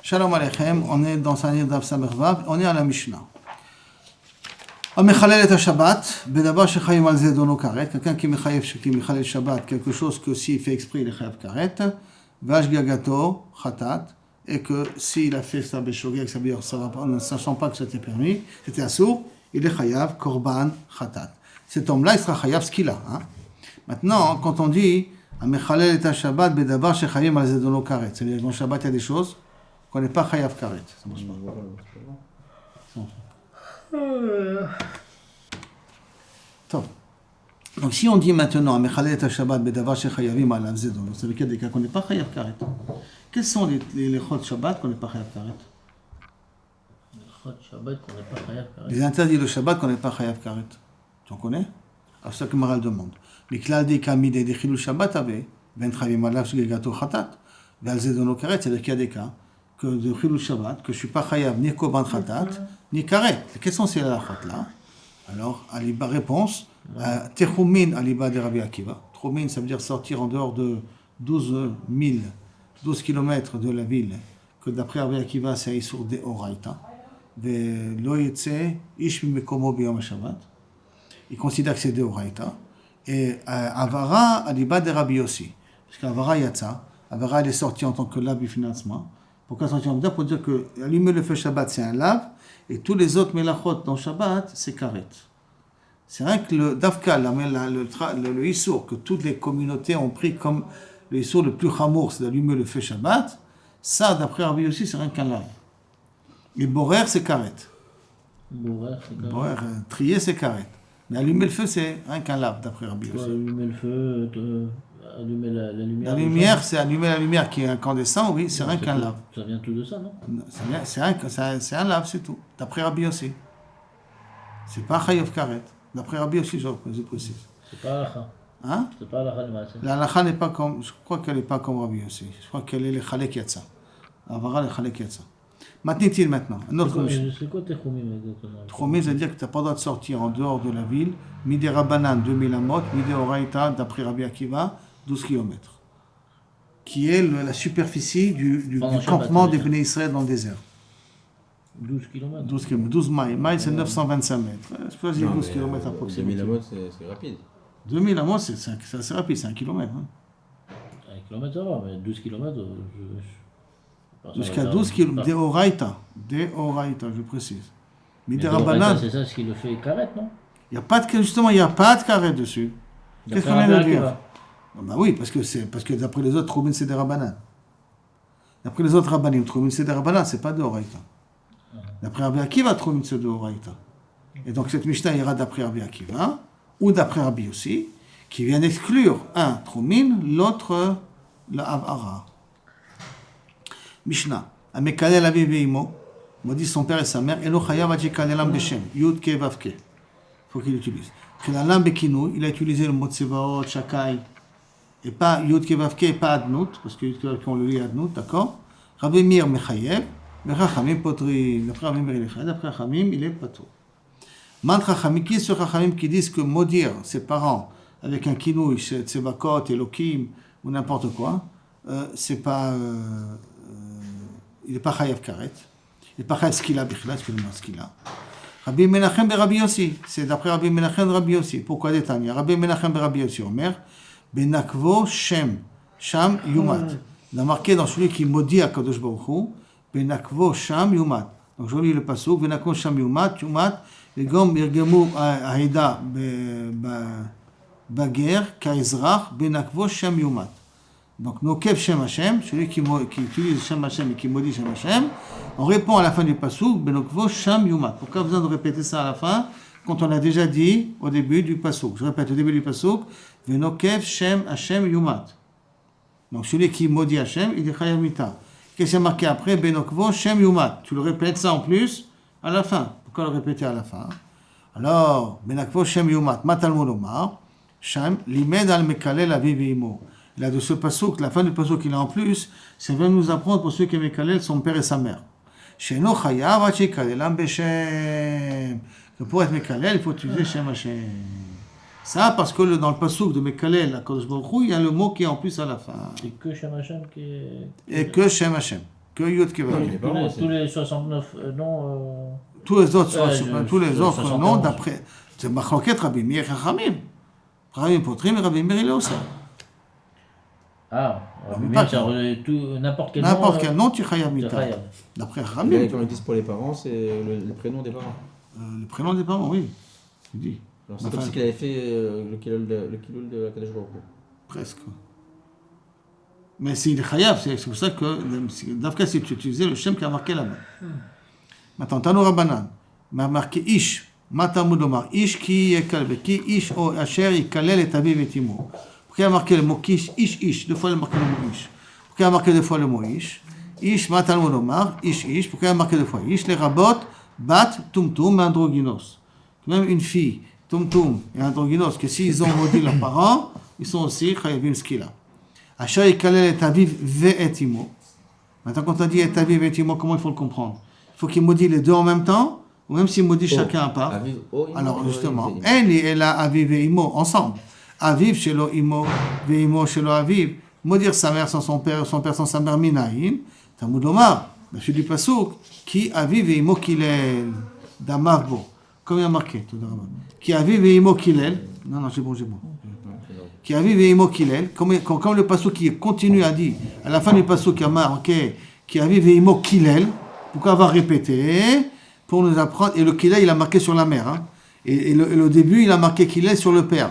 Shalom Aleichem, on est dans un livre d'Av Samervav, on est à la Mishnah. Amechalel et Shabbat, bedavar shechayim al ze dono karet, quelqu'un qui mechayev shekli mechalel Shabbat, quelque chose que s'il fait exprès il est chayav karet, vash gagato chatat, et que s'il a fait ça beshogeg, ça veut dire ça va pas, ne sachant pas que c'était permis, c'était assourd, il est chayav korban chatat. Cet homme-là, il sera chayav ce qu'il a. Maintenant, quand on dit Amechalel et Shabbat, bedavar shechayim al ze dono karet, c'est-à-dire que dans Shabbat il y a des choses qu'on n'est pas chayav karet. Ça marche pas. Donc si on dit maintenant Amechalel et Shabbat bedavar shechayavim alav ze dono, ça veut dire qu'il y a des cas qu'on n'est pas chayav karet. Quels sont les chod Shabbat qu'on n'est pas chayav karet? Les chod Shabbat qu'on n'est pas chayav karet. Les interdits de Shabbat qu'on n'est pas chayav karet. Tu en connais? Alors c'est ça que Maral demande. Mais klal de kamid et de chilul Shabbat avait ben chavim alav shgegato chatat ve'al ze dono karet, c'est-à-dire qu'il y a des cas que de chilul Shabbat que je suis pas chayav ni korban chatat ni karet. Quels sont ces halachot là? Alors aliba réponse techumin aliba de Rabbi Akiva. Techumin ça veut dire sortir en dehors de 12 km de la ville, que d'après Rabbi Akiva c'est Isur de Oraita. Lo yetze ish mimekomo biyom Shabbat. Il considère que c'est de Oraita. Et Avara aliba de Rabbi Yossi. Parce qu'Avara yatsa, Avara elle est sortie en tant que lave du financement. Pourquoi sortir en dedans? Pour dire que allumer le feu Shabbat c'est un lave, et tous les autres melachot dans Shabbat c'est karet. C'est vrai que le Dafka, le Issour, que toutes les communautés ont pris comme le Issour le plus chamour, c'est d'allumer le feu Shabbat, ça, d'après Rabbi aussi, c'est rien qu'un lave. Et Borer, c'est karet. Borer, c'est karet. Borer, trier, c'est karet. Mais allumer le feu, c'est rien qu'un lave, d'après Rabbi aussi. Allumer le feu, allumer la lumière. La lumière, c'est allumer la lumière qui est incandescent, oui, c'est rien qu'un lave. Ça vient tout de ça, non? C'est un lave, c'est tout. D'après Rabbi aussi. C'est pas chayav karet. D'après Rabbi aussi, je précise. C'est pas halakha. Hein? C'est pas halakha le maaseh. La halakha n'est pas comme, je crois qu'elle n'est pas comme Rabbi aussi. Je crois qu'elle est le chalek yatsa. Avara le chalek yatsa. Matnitil maintenant. Un autre C'est quoi Techumim exactement? Techumim, ça veut dire que tu n'as pas le droit de sortir en dehors de la ville. Midi Rabbanan, 2000 amot. Midi Oraita, d'après Rabbi Akiva, 12 km. Qui est la superficie du campement des Bnei Israël dans le désert. 12 km. 12 km. 12 miles. Miles, c'est 925 mètres. Je peux dire 12 km approximativement. 2000 amot, c'est rapide. 2000 amot, c'est assez rapide, c'est 1 km. 1 km ça va, mais 12 km, Jusqu'à 12 km. Des Oraita, je précise. Mais des Rabbanan. C'est ça ce qui le fait karet, non? Justement, il n'y a pas de carré dessus. Qu'est-ce qu'on vient de dire? Bah oui, parce que d'après les autres, Troubin, c'est des Rabbanan. D'après les autres Rabbanim, Troubin, c'est des Rabbanan, c'est pas de Oraita. D'après Rabbi Akiva, Troubin, c'est de Oraita. Et donc cette Mishnah ira d'après Rabbi Akiva, ou d'après Rabbi aussi, qui vient d'exclure un Troubin, l'autre la Avara. Mishnah. Amekalel aviv ve'imo, maudit son père et sa mère, elo chayav adjekalelam beshem, yud ke vav ke. Il faut qu'il utilise. Kelalam bekinou, il a utilisé le mot tsevaot, shakai, et pas yud ke vav ke, et pas adnout, parce que yud ke vav ke, on le lit adnout, d'accord? Rabbi Mir mechayev, mais Chachamim potri, d'après Rabbi Mir il est chayav, d'après Chachamim il est pato. Man Chachamim, qui est ce Chachamim qui disent que maudire ses parents avec un kinouï, tsevakot, elokim, ou n'importe quoi, c'est pas... il n'est pas chayav karet, il n'est pas chayav skila bichla, excusez-moi, skila. Rabbi Menachem be Rabbi Yossi, c'est d'après Rabbi Menachem de Rabbi Yossi. Pourquoi détailler? Rabbi Menachem be Rabbi Yossi, Omer, benakvo shem, sham yumat. Il a marqué dans celui qui maudit à Kadosh Baruch Hu, benakvo sham yumat. Donc je lis le pasuk, benakvo sham yumat, et gom irgemu ahida baguerre, kaizrach, benakvo sham yumat. Donc, Nokev Shem Hashem, celui qui utilise Shem Hashem et qui maudit Shem Hashem, on répond à la fin du pasuk, Benokvo Sham Yumat. Pourquoi besoin de répéter ça à la fin, quand on a déjà dit au début du pasuk? Je répète, au début du pasuk, Benokev Shem Hashem Yumat. Donc, celui qui maudit Hashem, il est Chayav Mita. Qu'est-ce qu'il y a marqué après? Benokvo Shem Yumat. Tu le répètes ça en plus à la fin. Pourquoi le répéter à la fin? Alors, Benokvo Shem Yumat, Matal Molomar, Shem, Limed al Mekalel Aviv Imo. Là, de ce passouk, la fin du passouk qu'il a en plus, ça vient nous apprendre pour ceux qui aiment Kalel, son père et sa mère. Sheno chayav adjekalelam beshem. Pour être Mekalel, il faut utiliser Shem Hashem. Ça, parce que dans le passouk de Mekalel, à Kadosh Baruch Hu, il y a le mot qui est en plus à la fin. Et que Shem Hashem qui est... Et que Shem Hashem. Que Yud Kevin. Oui. parents, Tous les 69 noms. Tous les autres, tous les je- autres 71. noms, d'après. C'est Machloket, Rabbi Meir et Chachamim. Rabbi Potrim et Rabbi Meir, il est aussi. Ah, Mais bien pas sûr, n'importe quel nom. N'importe quel nom, tu chayav c'est mita. Chayav. D'après Là, Chachamim. quand ils disent pour les parents, c'est le prénom des parents. Le prénom des parents, oui. Tu dis, Alors, c'est Enfin, comme si qu'il avait fait le kilol de la Kadosh Baruch Hu. presque. Mais s'il est chayav, c'est pour ça que, dans le cas, si tu utilisais le shem qui a marqué là-bas. Maintenant, Tano Rabbanan, m'a marqué Ish. Matamud Omar, Ish qui est kalbe, qui Ish o Asher yikalel et aviv et imo. Pourquoi il a marqué le mot Kish, Ish, deux fois il a marqué le mot Ish. Pourquoi il a marqué deux fois le mot Ish? Ish, Matamud Omar, Ish. Pourquoi il a marqué deux fois Ish? Les rabot, bat, tumtum, androgynos. Même une fille, tumtum et androgynos, que s'ils ont maudit leurs parents, ils sont aussi chayavim skila. Asher yikalel et aviv et imo. Maintenant, quand on dit et aviv et imo, comment il faut le comprendre? Il faut qu'il maudit les deux en même temps? Ou même s'il maudit chacun à part. Aviv, oh, imo, Alors oh, justement, imo. Eli et la Aviv et Imo ensemble. Aviv chez lo Imo, ve Imo chez lo Aviv. Maudire sa mère sans son père sans sa mère Minaïn. Talmud Omar, la suite du Passouk, qui Aviv et Imo Kilel, Damavbo. Comme il y a marqué, tout d'abord. Qui Aviv et Imo Kilel. Non, c'est bon. Qui Aviv et Imo Kilel. Comme le Passouk qui continue à dire, à la fin du Passouk, il y a marqué, qui Aviv et Imo Kilel. Pourquoi avoir répété? Pour nous apprendre, et le Kilel, il a marqué sur la mère. Hein. Et le début, il a marqué Kilel sur le père.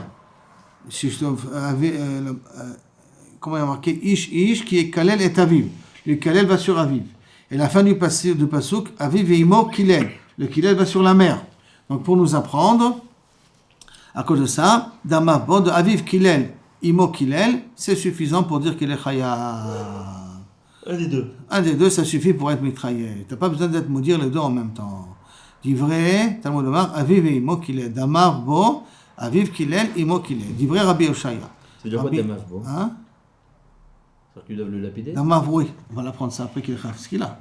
Comment il a marqué Ish, qui est Kalel et Aviv. Le Kalel va sur Aviv. Et la fin du Passouk, Aviv et Imo Kilel. Le Kilel va sur la mère. Donc pour nous apprendre, à cause de ça, Damav, bon, de Aviv Kilel, Imo Kilel, c'est suffisant pour dire qu'il est Chaya. Un des deux, ça suffit pour être mitraillé. Tu n'as pas besoin d'être maudire les deux en même temps. Divrei, Talmud Omar, Aviv et Imo Kilel. Damav bo, Aviv Kilel, Imo Kilel. Divrei Rabbi Oshaya. C'est dire quoi Damav, bon? Hein? C'est-à-dire qu'ils doivent le lapider? Damav, oui. On va l'apprendre ça après qu'il ait ce qu'il a.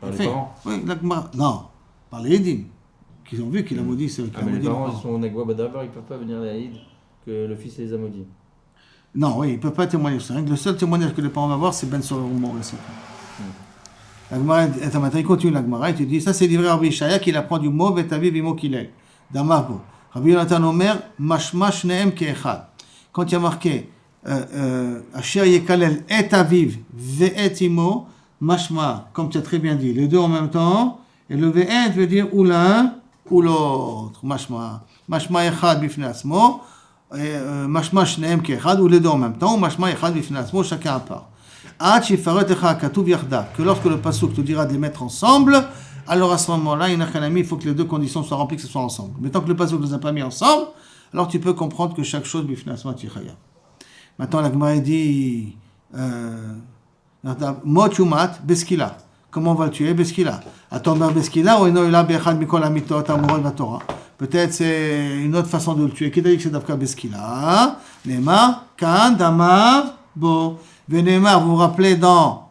Par les Fait. parents? Oui, non, par les Edim. Qu'ils ont vu qu'il a maudit, c'est eux qui Ah, ont mais les maudit. parents, ils sont Nagwa Badavar, ils ne peuvent pas venir à l'Aïd que le fils les a maudits. Non, oui, il ne peut pas témoigner sur ça. Le seul témoignage que les parents vont avoir, c'est Ben Solomon aussi. La Gemara, il continue la Gemara, il te dit, ça c'est livré à Rabbi Ishaya qu'il apprend du mot Vetaviv Imo Kilel. Damavo. Rabbi Yonatan Omer, Mashmash Nehem Keechad. Quand il y a marqué Asher Yekalel et Aviv Ve'et Imo, Mashma, comme tu as très bien dit, les deux en même temps, et le Ve'et veut dire ou l'un ou l'autre. Mashma. Mashma Echad Bifnei Asmo. Mashma Shneem Keechad, ou les deux en même temps, ou Mashma Echad Bifnei Asmo, chacun à part. Que lorsque le passouk te dira de les mettre ensemble, alors à ce moment-là, il faut que les deux conditions soient remplies, que ce soit ensemble. Mais tant que le passouk ne les a pas mis ensemble, alors tu peux comprendre que chaque chose bifnei asma tichaya. Maintenant, la Gemara dit mot yumat beskila. Comment on va le tuer? Beskila. Atomber beskila ou enoïla bechad mikol amitot amorot vatora. Peut-être c'est une autre façon de le tuer. Qui dit que c'est d'afka beskila? Nema kan damav bo. Venemar, vous vous rappelez dans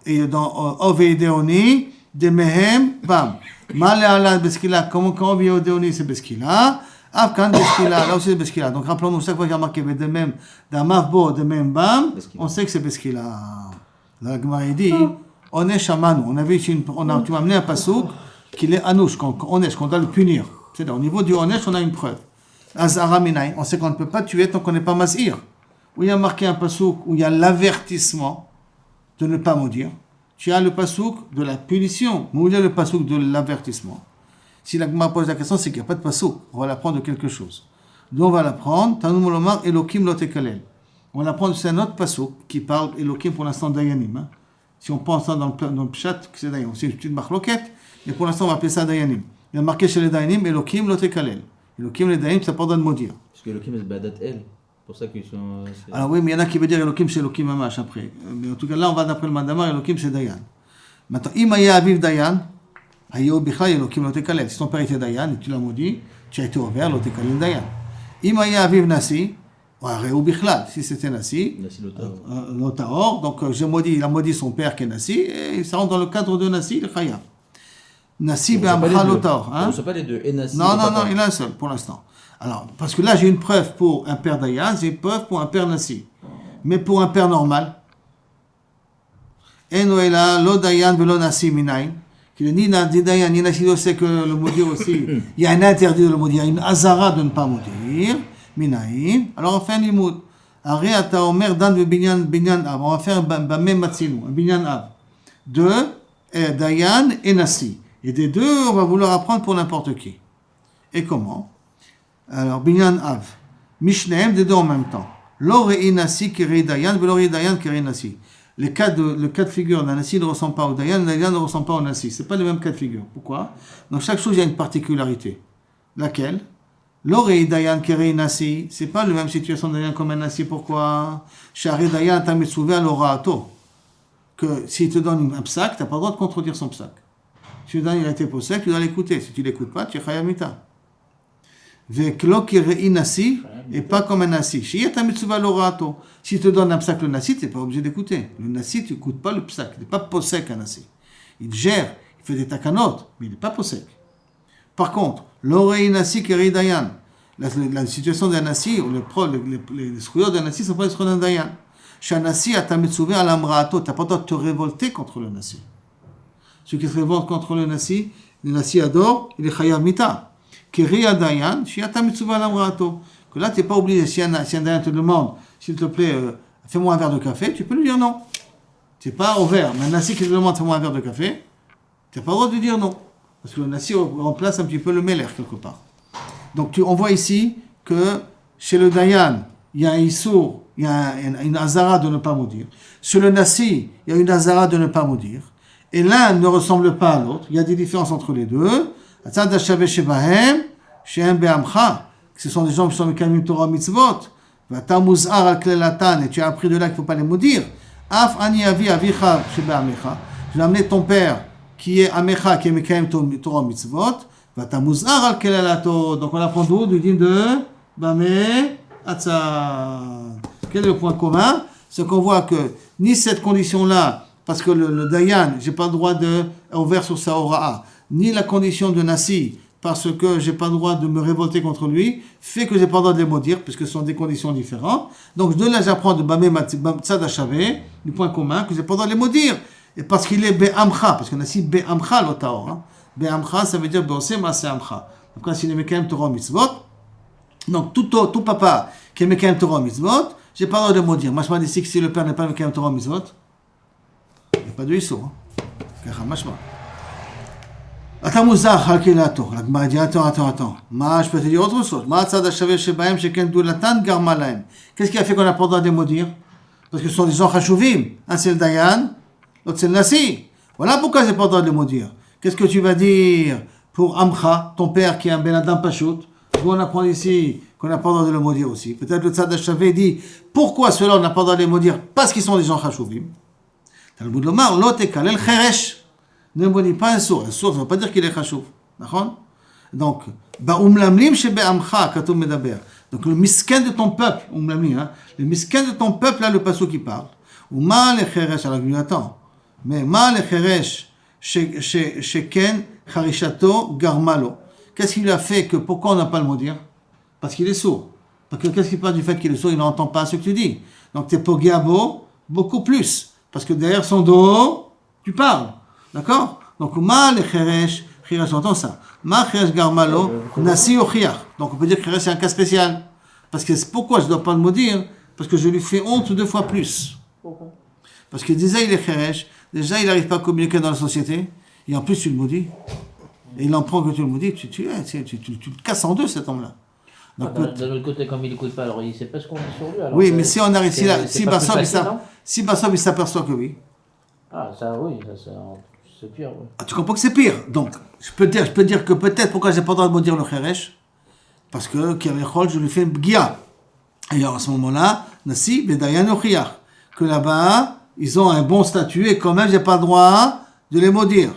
Ovedeoni, de Mehem, bam. Malala Beskila, comment Ovedeoni c'est Beskila, Afkan Beskila, là aussi c'est Beskila. Donc rappelons-nous, chaque fois qu'il y a marqué de même, d'Amavbo, de même, bam, on sait que c'est Beskila. La Gemara dit, on est chamano, on avait ici, tu m'as amené un pasouk, qu'il est anouche, qu'on doit le punir. C'est-à-dire, au niveau du onesh, on a une preuve. Azara Minaï, on sait qu'on ne peut pas tuer tant qu'on n'est pas masir. Où il y a marqué un pasouk où il y a l'avertissement de ne pas maudire. Tu as le pasouk de la punition, mais où il y a le pasouk de l'avertissement. Si la Gemara pose la question, c'est qu'il n'y a pas de pasouk. On va l'apprendre de quelque chose. D'où on va l'apprendre? Tanum Olomar Elokim Lotekalel. On va l'apprendre, c'est un autre pasouk qui parle Elokim pour l'instant Dayanim. Hein. Si on pense ça dans le pshat, c'est Dayanim. C'est une petite marloquette, mais pour l'instant on va appeler ça Dayanim. Il y a marqué chez les Dayanim Elokim Lotekalel. Elokim, les Dayanim, ça pardonne de maudire. Parce que Elokim, c'est Badat El. C'est pour ça qu'ils sont. Alors oui, mais il y en a qui veulent dire Elokim, c'est Elokim Mamash après. Mais en tout cas, là, on va d'après le Mandamar, Elokim, c'est Dayan. Maintenant, Imaya Aviv Dayan, Ayo Bichla, Elokim Lotekalel. Si ton père était Dayan et tu l'as maudit, tu as été ouvert, Lotekalel Dayan. Imaya Aviv Nasi, Ayo Bichla, si c'était Nasi, Lotaor, donc j'ai maudit, il a maudit son père qui est Nasi, et ça rentre dans le cadre de Nasi, le Chaya. Nasi Be'amcha Lotaor. On ne sait pas les deux. Et Nasi. Non, il y en a un seul pour l'instant. Alors, parce que là, j'ai une preuve pour un père Dayan, j'ai une preuve pour un père Nassi. Mais pour un père normal, Eno ela lo dayan velo nasi minayin. Qu'il ni dayan ni nasi, c'est que le maudire aussi. Il y a un interdit de le maudire, une azara de ne pas maudire. Minayin. Alors on fait un limoud. Aré ata omer dan ve binyan av. On va faire bamem matzinu, un binyan av. De dayan et nasi. Et des deux, on va vouloir apprendre pour n'importe qui. Et comment? Alors, binyan av. Mishneem, des deux en même temps. Lo rei nasi kiri dayan, velo rei dayan kiri nasi. Le cas de figure d'un nasi ne ressemble pas au dayan, le dayan ne ressemble pas au nasi. Ce n'est pas le même cas de figure. Pourquoi? Dans chaque chose, il y a une particularité. Laquelle? Lo rei dayan kiri nasi. Ce n'est pas la même situation de dayan comme un nasi. Pourquoi? Shari dayan ta mitzuveh al oraato. Que s'il te donne un psak, tu n'as pas le droit de contredire son psak. Si le dernier a été possède, tu dois l'écouter. Si tu ne l'écoutes pas, tu es chayamita. Veklo kirei nasi, et pas comme un nasi. Si tu te donnes un psak le nasi, tu n'es pas obligé d'écouter. Le nasi, tu n'écoutes pas le psak. Il n'est pas possède un nasi. Il gère, il fait des takanot, mais il n'est pas possède. Par contre, l'orei nasi kirei dayan. La situation d'un nasi, les scouilleurs d'un nasi ne sont pas les scouilleurs d'un dayan. Chez un nasi, tu n'as pas le droit de te révolter contre le nasi. Ceux qui se révoltent contre le nasi adore, il est chayav mita. Kiri dayan, shiata mitzuvah lamrato. Que là, tu n'es pas obligé, si un dayan te demande, s'il te plaît, fais-moi un verre de café, tu peux lui dire non. Tu n'es pas au verre. Mais un nasi qui te demande, fais-moi un verre de café, tu n'as pas le droit de lui dire non. Parce que le nasi remplace un petit peu le meler quelque part. Donc, on voit ici que chez le dayan, il y a un issour, il y a une azara de ne pas maudire. Chez le nasi, il y a une azara de ne pas maudire. Et l'un ne ressemble pas à l'autre. Il y a des différences entre les deux. Ce sont des gens qui sont Mekamim Torah Mitzvot. Et tu as appris de là qu'il ne faut pas les maudire. Je vais amener ton père qui est Amecha, qui est Mekamim Torah Mitzvot. Donc on apprend d'où? Du din de Bameh Atzad. Quel est le point commun? C'est qu'on voit que ni cette condition-là, parce que le dayan, j'ai pas le droit de ouvrir sur sa ora'a, ni la condition de nasi, parce que j'ai pas le droit de me révolter contre lui, fait que j'ai pas le droit de les maudire, puisque ce sont des conditions différentes. Donc de là, j'apprends de Bameh Tzad Hashaveh, du point commun, que j'ai pas le droit de les maudire. Et parce qu'il est Be'amcha, parce que nasi Be'amcha l'otaor. Hein. Be'amcha, ça veut dire Be'oseh Ma'aseh Amcha. Donc quand il est Mekayem Torah Mitzvot, donc tout papa qui est Mekayem Torah Mitzvot, j'ai pas le droit de maudire. Moi, je me dis que si le père n'est pas Mekayem Torah Mitzvot, il n'y a pas de hisso. Atamuzach halkelato. La Gemara dit attends. Je peux te dire autre chose. Qu'est-ce qui a fait qu'on n'a pas le droit de maudire? Parce que ce sont des gens chashuvim. Un c'est le dayan, l'autre c'est le nasi. Voilà pourquoi j'ai pas le droit de les maudire. Qu'est-ce que tu vas dire pour Amcha, ton père qui est un ben adam pachout? On apprend ici qu'on n'a pas le droit de le maudire aussi. Peut-être le Tzad Hashaveh dit pourquoi ceux-là on n'a pas le droit de les maudire? Parce qu'ils sont des gens chashuvim. Talmud lomar, lo tekalel cheresh. Ne maudis pas un sourd. Un sourd, ça ne veut pas dire qu'il est chashuv. D'accord? Donc, umlamlim shebe amcha, katou medaber. Donc, le misken de ton peuple, umlamlim, hein, le misken de ton peuple, là, le passou qui parle. Uma le cheresh, alors lui attend. Mais ma le cheresh, sheken charishato garmalo. Qu'est-ce qu'il a fait que, pourquoi on n'a pas le maudire? Parce qu'il est sourd. Parce que qu'est-ce qui passe du fait qu'il est sourd? Il n'entend pas ce que tu dis. Donc, tu es pogiabo beaucoup plus. Parce que derrière son dos, tu parles. D'accord? Donc, ma le cheresh, j'entends ça. Ma cheresh garmalo, nasi ochiach. Donc, on peut dire que cheresh, c'est un cas spécial. Parce que pourquoi je ne dois pas le maudire? Parce que je lui fais honte 2 fois plus. Parce que déjà, il est cheresh. Déjà, il n'arrive pas à communiquer dans la société. Et en plus, tu le maudis. Et il en prend que tu le maudis. Tu le casses en deux, cet homme-là. Donc, d'un autre côté, comme il n'écoute pas, alors il ne sait pas ce qu'on dit sur lui. Alors oui, mais si on arrive, si Bassov, il s'aperçoit que oui. Ah, ça, oui, c'est pire. Oui. Ah, tu comprends que c'est pire. Donc, je peux dire que peut-être, pourquoi j'ai pas le droit de maudire le cheresh? Parce que, je lui fais une bgia. Et alors, à ce moment-là, Nasi, Bedayan Ochiach. Que là-bas, ils ont un bon statut et quand même, j'ai pas le droit de les maudire.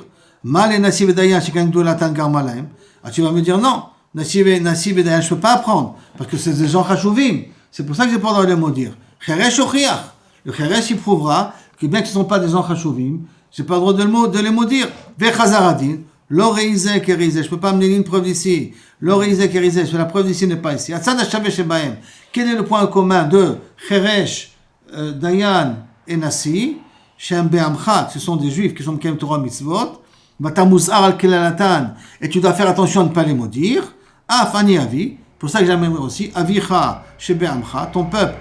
Mal et Nasi Bedayan, Shikandu Latan Garmalaim. Ah, tu vas me dire non. Nasi Bedayan, je peux pas apprendre. Parce que c'est des gens chashuvim. C'est pour ça que j'ai pas le droit de les maudire. Cheresh Ochiach. Le cheresh, il prouvera que bien qu'ils ne sont pas des gens chashuvim, je n'ai pas le droit de les maudire. Vechazaradin, l'oreizé kérizé, je ne peux pas amener une preuve d'ici. L'oreizé kérizé, la preuve d'ici n'est pas ici. Atzad Hashaveh shebahem. Quel est le point commun de cheresh, dayan et nasi? Shem Be'amcha, ce sont des juifs qui sont Mekem Torah Mitzvot, Matamuzar al Kelalatan, et tu dois faire attention à ne pas les maudire. Afani Avi, pour ça que j'amènerai aussi, Avicha She Be'amcha, ton père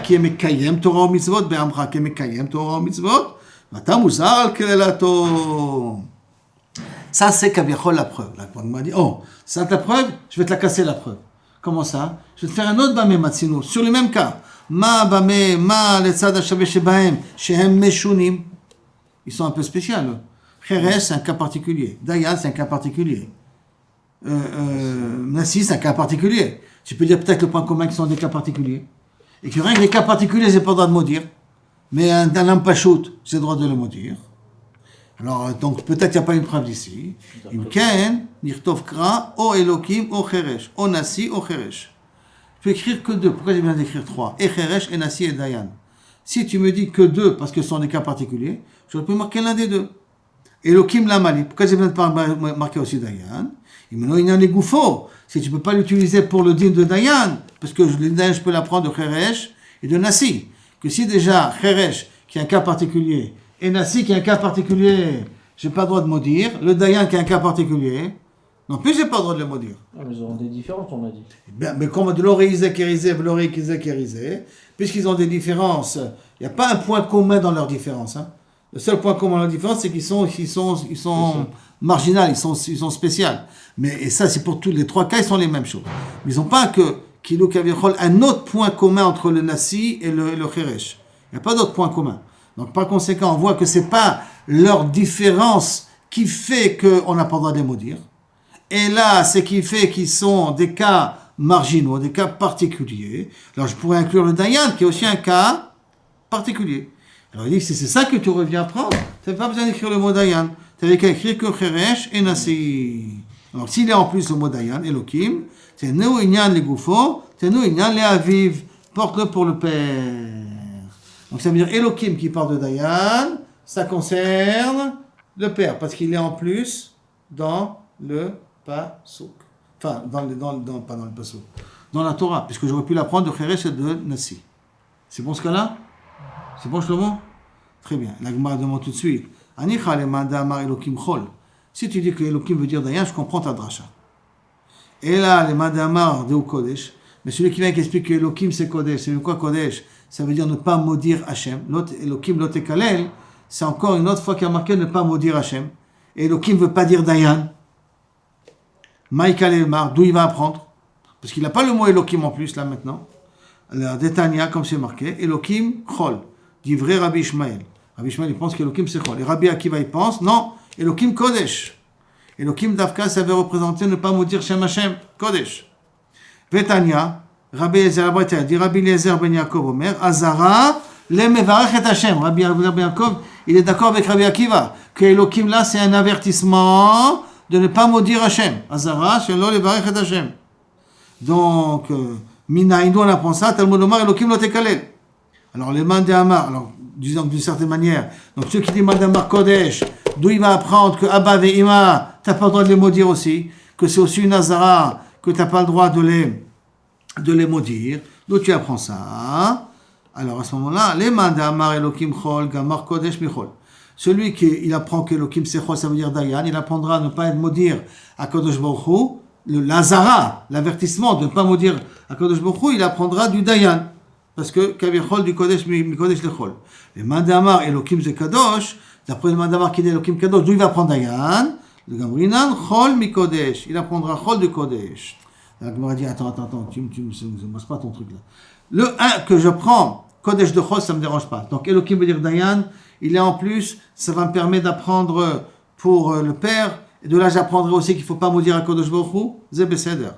qui est Mekayem Torah Mitzvot, Be'amcha qui est Mekayem Torah Mitzvot, Matamuzar al Kelalato. Ça, c'est Kaviachol la preuve. La Gemara m'a dit, oh, ça c'est la preuve, je vais te la casser la preuve. Comment ça? Je vais te faire un autre Bameh Matzino, sur le même cas. Ma Bameh, Ma Letzad Hashaveh Shebahem, Shehem Meshunim. Ils sont un peu spéciaux. Cheresh, c'est un cas particulier. Dayan, c'est un cas particulier. Nassi, c'est un cas particulier. Tu peux dire peut-être le point commun qui sont des cas particuliers. Et que rien que les cas particuliers, j'ai pas le droit de maudire. Mais un homme pachout, j'ai le droit de le maudire. Alors, donc, peut-être qu'il n'y a pas une preuve d'ici. Imken, Nirtov Kra, O Elokim, O Cheresh. O Nassi, O Cheresh. Je peux écrire que deux. Pourquoi j'ai besoin d'écrire trois? Et Cheresh, et Nassi, et Dayan. Si tu me dis que deux, parce que ce sont des cas particuliers, je peux marquer l'un des deux. Elokim Lamali. Pourquoi j'ai besoin de marquer aussi Dayan? Il y a les goufos. Si tu ne peux pas l'utiliser pour le din de Dayan, parce que le Dayan, je peux l'apprendre de Cheresh et de Nassi. Que si déjà Cheresh, qui est un cas particulier, et Nassi, qui est un cas particulier, je n'ai pas le droit de maudire. Le Dayan, qui est un cas particulier, non plus, je n'ai pas le droit de le maudire. Ah, mais ils auront des différences, on a dit. Bien, mais comme de l'oreille kérisé, de l'oreille kérisé, puisqu'ils ont des différences, il n'y a pas un point commun dans leurs différences. Hein. Le seul point commun dans leurs différences, c'est qu'ils sont marginaux, ils sont spéciaux. Et ça, c'est pour tous les trois cas, ils sont les mêmes choses. Mais ils n'ont pas un autre point commun entre le Nassi et le Cheresh. Il n'y a pas d'autre point commun. Donc, par conséquent, on voit que ce n'est pas leur différence qui fait qu'on n'a pas le droit de les maudire. Et là, c'est qui fait qu'ils sont des cas marginaux, des cas particuliers. Alors, je pourrais inclure le Dayan, qui est aussi un cas particulier. Alors, il dit que si c'est ça que tu reviens prendre, tu n'avais pas besoin d'écrire le mot Dayan. Tu n'avais qu'à écrire que Cheresh et Nassi. Alors, s'il y a en plus le mot Dayan, Elokim, c'est Neu Inyan les Goufo, c'est Neu Inyan les Aviv. Porte-le pour le Père. Donc ça veut dire Elokim qui parle de Dayan, ça concerne le Père, parce qu'il est en plus dans le Pasuk. Enfin, pas dans le Pasuk, dans la Torah, puisque j'aurais pu l'apprendre de Cheresh et de Nassi. C'est bon ce cas-là? C'est bon Shlomo? Très bien. La Gemara demande tout de suite. Anicha le manda amar Elokim chol. Si tu dis que Elokim veut dire Dayan, je comprends ta dracha. Et là, le manda amar de Kodesh. Mais celui qui vient qui explique que Elokim c'est Kodesh, c'est quoi Kodesh? Ça veut dire ne pas maudire Hachem. Elokim lotekalel, c'est encore une autre fois qu'il y a marqué ne pas maudire Hachem. Et Elokim ne veut pas dire Dayan. Maïkal Elmar, d'où il va apprendre? Parce qu'il n'a pas le mot Elokim en plus là maintenant. Alors, Détania, comme c'est marqué, Elokim chol, dit vrai Rabbi Ishmael. Rabbi Ishmael il pense qu'Elokim c'est chol. Et Rabbi Akiva il pense, non, Elokim Kodesh. Elokim Davka, ça veut représenter ne pas maudire Shem Hachem, Kodesh. Détania, Rabbi Eliezer dit Rabbi Eliezer ben Yaakov Omer, Azara, le mevarech et Hashem. Rabbi Yaakov, il est d'accord avec Rabbi Akiva, que Elokim là, c'est un avertissement de ne pas maudire Hashem. Azara, shelo levarech et Hashem. Donc, Minaïdou, on apprend ça, Talmud Omar, Elokim lo tekalel. Alors, les Mandé Amar, alors, disons d'une certaine manière, donc ceux qui disent Mandé Amar Kodesh, d'où il va apprendre que Abba et Ima, tu n'as pas le droit de les maudire aussi, que c'est aussi une Azara, que tu n'as pas le droit de les maudire. D'où tu apprends ça? Alors à ce moment-là, les Mandé Amar Elokim Chol, Gamar Kodesh Michol. Celui qui il apprend que Elokim c'est Chol, ça veut dire Dayan, il apprendra à ne pas être maudire à Kodesh Baruch Hu, l'Azara, l'avertissement de ne pas maudire à Kodesh Baruch Hu, il apprendra du Dayan. Parce que Kavichol du Kodesh, mi Kodesh le Chol. Les Mandé Amar Elokim c'est Kadosh, d'après le Mandé Amar qui dit Elokim Kadosh, d'où il va apprendre Dayan? Le Gamrinan Chol mi Kodesh, il apprendra Chol du Kodesh. La Gemara dit attends, tu ne pas ton truc là. Le 1 que je prends, Kodesh de Chol, ça ne me dérange pas. Donc Elokim veut dire Dayan, il est en plus, ça va me permettre d'apprendre pour le Père, et de là j'apprendrai aussi qu'il ne faut pas maudire à Kodesh Baruch Hu, Zé Beseder.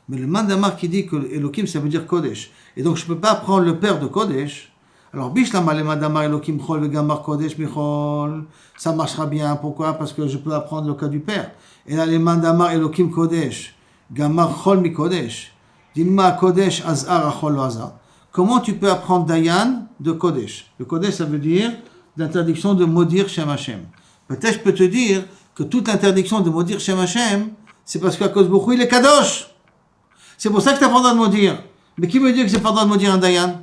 Mais le Mandé Amar qui dit que Elokim ça veut dire Kodesh, et donc je ne peux pas prendre le Père de Kodesh. Alors Bishlama le Mandé Amar Elokim Chol, le Gamar Kodesh Michol, ça marchera bien. Pourquoi? Parce que je peux apprendre le cas du Père. Et là le Mandé Amar Elokim Kodesh, Gamar Chol mi Kodesh. Dilma Kodesh Azar Achol Azar. Comment tu peux apprendre Dayan de Kodesh? Le Kodesh, ça veut dire l'interdiction de maudire Shem Hashem. Peut-être je peux te dire que toute l'interdiction de maudire Shem Hashem, c'est parce qu'à cause beaucoup il est Kadosh. C'est pour ça que tu n'as pas le droit de maudire. Mais qui veut dire que j'ai pas le droit de maudire un Dayan?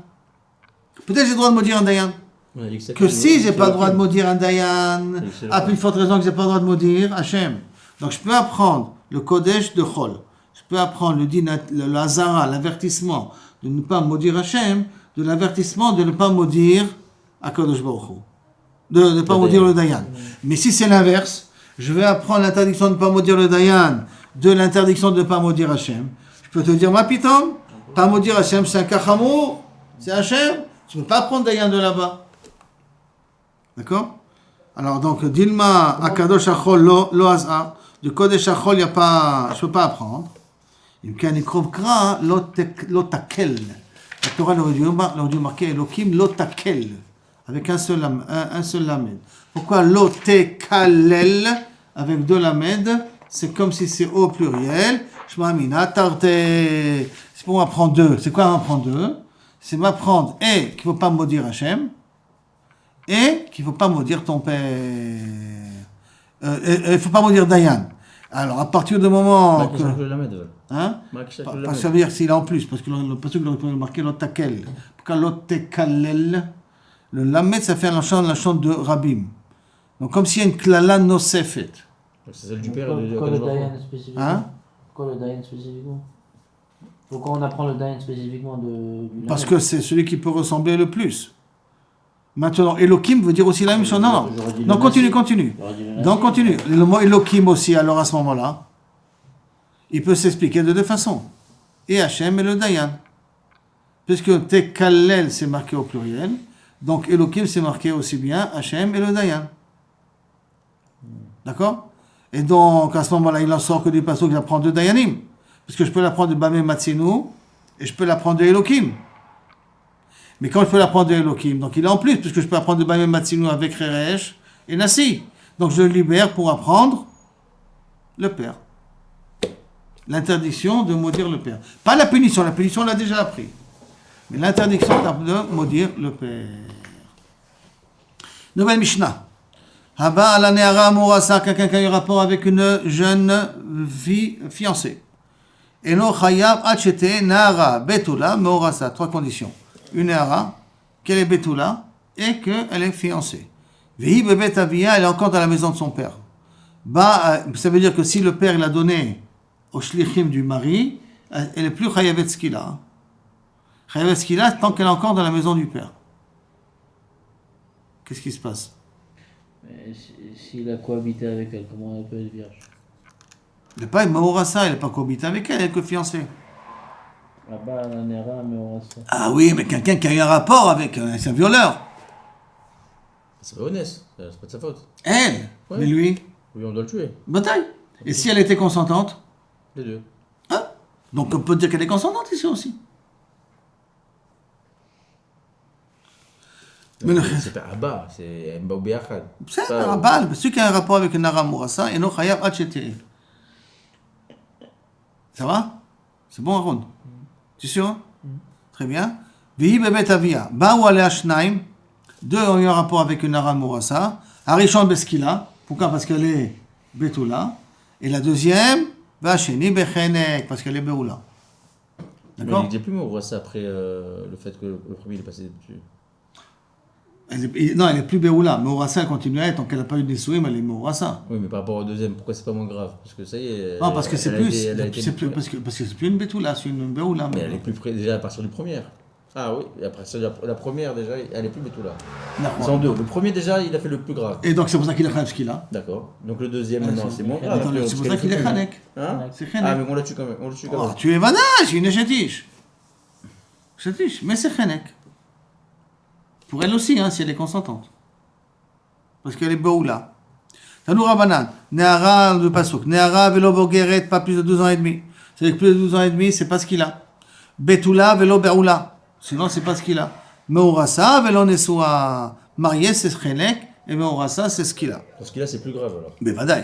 Peut-être j'ai le droit de maudire un Dayan. On a dit c'est Que si j'ai c'est pas le droit de Elohim. maudire un Dayan, Excellent. à plus forte raison que j'ai pas le droit de maudire Hachem. Donc je peux apprendre le Kodesh de Chol. Je peux apprendre le Hazara, l'avertissement de ne pas maudire Hachem, de l'avertissement de ne pas maudire Akadosh Baruch Hu. De ne pas Le maudire Dayan. le Dayan. Mais si c'est l'inverse, je vais apprendre l'interdiction de ne pas maudire le Dayan, de l'interdiction de ne pas maudire Hachem. Je peux te dire, ma pitom, pas maudire Hachem, c'est un kachamour, c'est Hachem. Tu ne peux pas prendre Dayan de là-bas. D'accord? Alors donc, Dilma, Akadosh Achol, lo Hazar, de Kodesh Achol, je ne peux pas apprendre. Il y a un kra, lo takel. La Torah l'aurait dû marquer Elohim, lo takel, avec un seul lamed. Pourquoi lo tekalel, avec deux lamed? C'est comme si c'est au pluriel. Shema mina tarte. C'est pour m'apprendre deux. C'est quoi m'apprendre deux? C'est m'apprendre et qu'il ne faut pas maudire Hachem et qu'il ne faut pas maudire ton père. Il ne faut pas maudire Dayan. Alors, à partir du moment que... Hein? Parce que ça veut dire s'il a en plus, parce que le passage aurait marqué l'otakel. Pourquoi l'otekalel? Le lamed, ça fait la chante de Rabim. Donc, comme s'il y a une klala nosefet. C'est celle du père. Pourquoi le Dayan spécifiquement? Hein? Pourquoi le Dayan spécifiquement? Pourquoi on apprend le Dayan spécifiquement du Parce Lamed? que c'est celui qui peut ressembler le plus. Maintenant, Elohim veut dire aussi la même chose. Non, J'aurais dit non. le Continue, Nassi. continue. J'aurais dit le Donc, Nassi. continue. Le mot Elohim aussi, alors à ce moment-là, il peut s'expliquer de deux façons. Et Hachem et le Dayan. Puisque Tekalel, c'est marqué au pluriel. Donc, Elohim, c'est marqué aussi bien Hachem et le Dayan. D'accord? Et donc, à ce moment-là, il en sort que du passage que j'apprends de Dayanim. Parce que je peux l'apprendre de Bamé Matsinu et je peux l'apprendre de Elohim. Mais quand je peux l'apprendre de Elohim, donc il est en plus, puisque je peux apprendre de Bamé Matsinu avec Reresh et Nassi. Donc je le libère pour apprendre le Père. L'interdiction de maudire le Père. Pas la punition on l'a déjà appris. Mais l'interdiction de maudire le Père. Nouvelle Mishnah. Haba ala ne'ara morasa, quelqu'un qui a eu rapport avec une jeune fiancée. Eno chayav achete ne'ara betula morasa. Trois conditions. Une ne'ara, qu'elle est betula et qu'elle est fiancée. Vehi bebet avia, elle est encore dans la maison de son père. Ça veut dire que si le père il a donné au shlichim du mari, elle est plus chayavet skila. Chayavet skila tant qu'elle est encore dans la maison du père. Qu'est-ce qui se passe? Mais s'il a cohabité avec elle, comment elle peut être vierge? Il n'est pas Mahorasa, il n'est pas cohabité avec elle, elle est que fiancée. Là-bas, la Nera, mais on reste. Ah oui, mais quelqu'un qui a eu un rapport avec un violeur. C'est pas honnête, c'est pas de sa faute. Elle, Ouais. mais lui, Oui, on doit le tuer. bataille. Et si elle était consentante? Les deux. Hein? Donc on peut dire qu'elle est consentante ici aussi. Mais le- C'est pas Abba, c'est Mbaou Béachad. C'est Pas- un rabbal, celui qui a un rapport avec un Nara Mourassa, et non Chayav Hachete. Ça va? C'est bon, Aaron? Tu es sûr? Hein? Très bien. Vihi bebet avia. Baou alea shnaim. Deux ont eu un rapport avec une Nara Mourassa. Arishon beskila. Pourquoi? Parce qu'elle est betula. Et la deuxième, vacheni bechenek. Parce qu'elle est beoula. Mais D'accord? il disait plus mot ça après le fait que le premier il est passé dessus. Non, elle est plus beoula. Mourassa, elle continue à être. Tant qu'elle n'a pas eu des souhaits, elle est Mourassa. Oui, mais par rapport au deuxième, pourquoi c'est pas moins grave? Parce que ça y est. Non, parce que c'est elle a plus, été- elle a été- c'est plus, parce que c'est plus une bétoula, c'est une béoula. Mais elle est plus près déjà à partir du premier. Ah oui, et après ça, la première déjà, elle est plus tout là. Ils sont deux. Le premier déjà, il a fait le plus grave. Et donc c'est pour ça qu'il a fait ce qu'il a. D'accord. Donc le deuxième, Ah, maintenant, c'est- c'est moins c'est grave. C'est pour ça qu'il est Khanek. Hein? C'est Ah, Khanek. mais on l'a tue quand même. On le tue quand Oh, même. tu es vanage, une échetiche. Échetiche, mais c'est Khanek. Pour elle aussi, hein, si elle est consentante. Parce qu'elle est Boula. Tanou Rabanan, Neara de Pasuk, Neara velo bogeret, pas plus de 12 ans et demi. C'est-à-dire que plus de 12 ans et demi, c'est pas ce qu'il a. Betula velo beoula. Sinon, c'est pas ce qu'il a. Meorasa velo nesua. Marié, c'est Khanek, et Meorasa, c'est ce qu'il a. Parce que là, c'est plus grave alors. בוודאי.